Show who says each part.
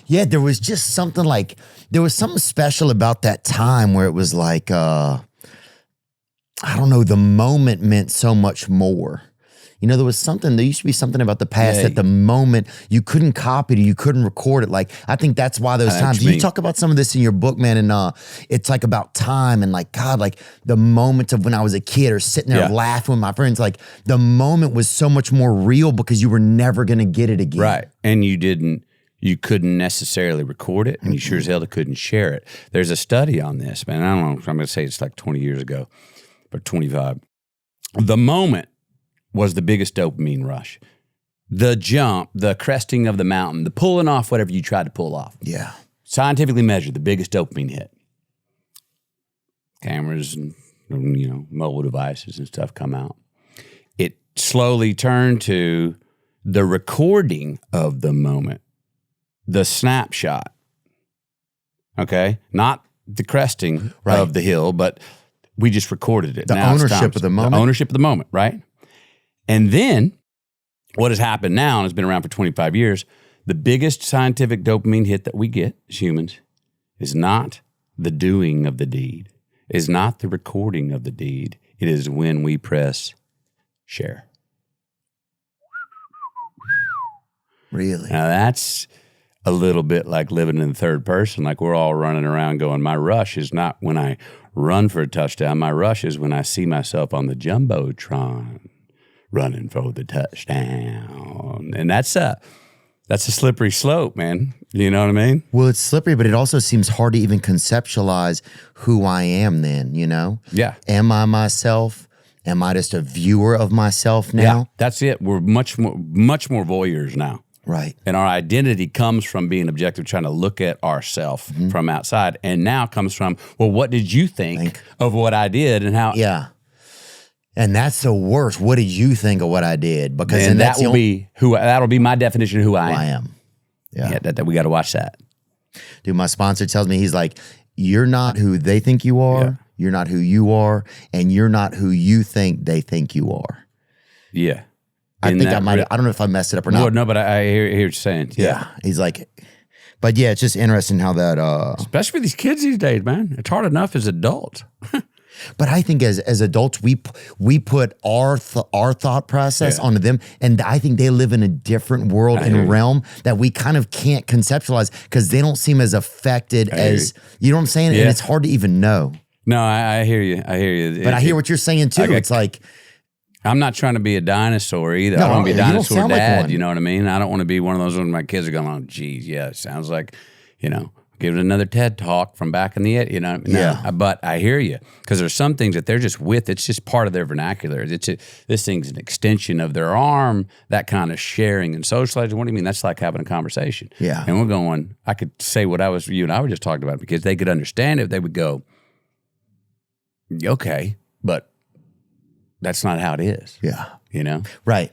Speaker 1: Yeah, there was just something like, there was something special about that time where it was like, I don't know, the moment meant so much more. You know, there used to be something about the past that the moment you couldn't copy it, you couldn't record it. Like, I think that's why those times, you talk about some of this in your book, man, and it's like about time and like, God, like the moments of when I was a kid or sitting there laughing with my friends, like the moment was so much more real because you were never going to get it again.
Speaker 2: Right. And you couldn't necessarily record it, and you sure as hell couldn't share it. There's a study on this, man. I don't know, I'm going to say it's like 20 years ago, or 25. The moment was the biggest dopamine rush. The jump, the cresting of the mountain, the pulling off whatever you tried to pull off.
Speaker 1: Yeah.
Speaker 2: Scientifically measured, the biggest dopamine hit. Cameras and, mobile devices and stuff come out. It slowly turned to the recording of the moment, the snapshot. Okay? Not the cresting of the hill, but we just recorded it.
Speaker 1: The ownership of the moment.
Speaker 2: The ownership of the moment, right? And then what has happened now, and has been around for 25 years, the biggest scientific dopamine hit that we get as humans is not the doing of the deed, is not the recording of the deed. It is when we press share.
Speaker 1: Really?
Speaker 2: Now that's a little bit like living in the third person. Like we're all running around going, my rush is not when I run for a touchdown. My rush is when I see myself on the Jumbotron running for the touchdown. And that's a slippery slope, man. You know what I mean?
Speaker 1: Well, it's slippery, but it also seems hard to even conceptualize who I am then, you know?
Speaker 2: Yeah.
Speaker 1: Am I myself? Am I just a viewer of myself now?
Speaker 2: Yeah, that's it. We're much more voyeurs now.
Speaker 1: Right.
Speaker 2: And our identity comes from being objective, trying to look at ourselves from outside, and now comes from, well, what did you think of what I did and how?
Speaker 1: Yeah. And that's the worst. What did you think of what I did? Because
Speaker 2: and that'll be my definition of who I am.
Speaker 1: Yeah.
Speaker 2: That we got to watch that.
Speaker 1: Dude, my sponsor tells me, he's like, you're not who they think you are. Yeah. You're not who you are. And you're not who you think they think you are.
Speaker 2: Yeah.
Speaker 1: I think I might, I don't know if I messed it up or not.
Speaker 2: No, but I hear what you're saying.
Speaker 1: Yeah. He's like, but yeah, it's just interesting how that.
Speaker 2: Especially with these kids these days, man. It's hard enough as adults.
Speaker 1: But I think as adults, we put our thought process onto them, and I think they live in a different world and realm that we kind of can't conceptualize because they don't seem as affected as, you know what I'm saying? Yeah. And it's hard to even know.
Speaker 2: No, I hear you. I hear you.
Speaker 1: But I hear what you're saying too. It's like,
Speaker 2: I'm not trying to be a dinosaur either. No, I don't want to be a dinosaur dad. Like, you know what I mean? I don't want to be one of those when my kids are going, oh, geez, yeah, it sounds like, give it another TED Talk from back in the, No, but I hear you because there's some things that they're just with. It's just part of their vernacular. This thing's an extension of their arm, that kind of sharing and socializing. What do you mean? That's like having a conversation.
Speaker 1: Yeah.
Speaker 2: And we're going, I could say what you and I were just talking about because they could understand it. They would go, okay, but that's not how it is.
Speaker 1: Yeah.
Speaker 2: You know?
Speaker 1: Right.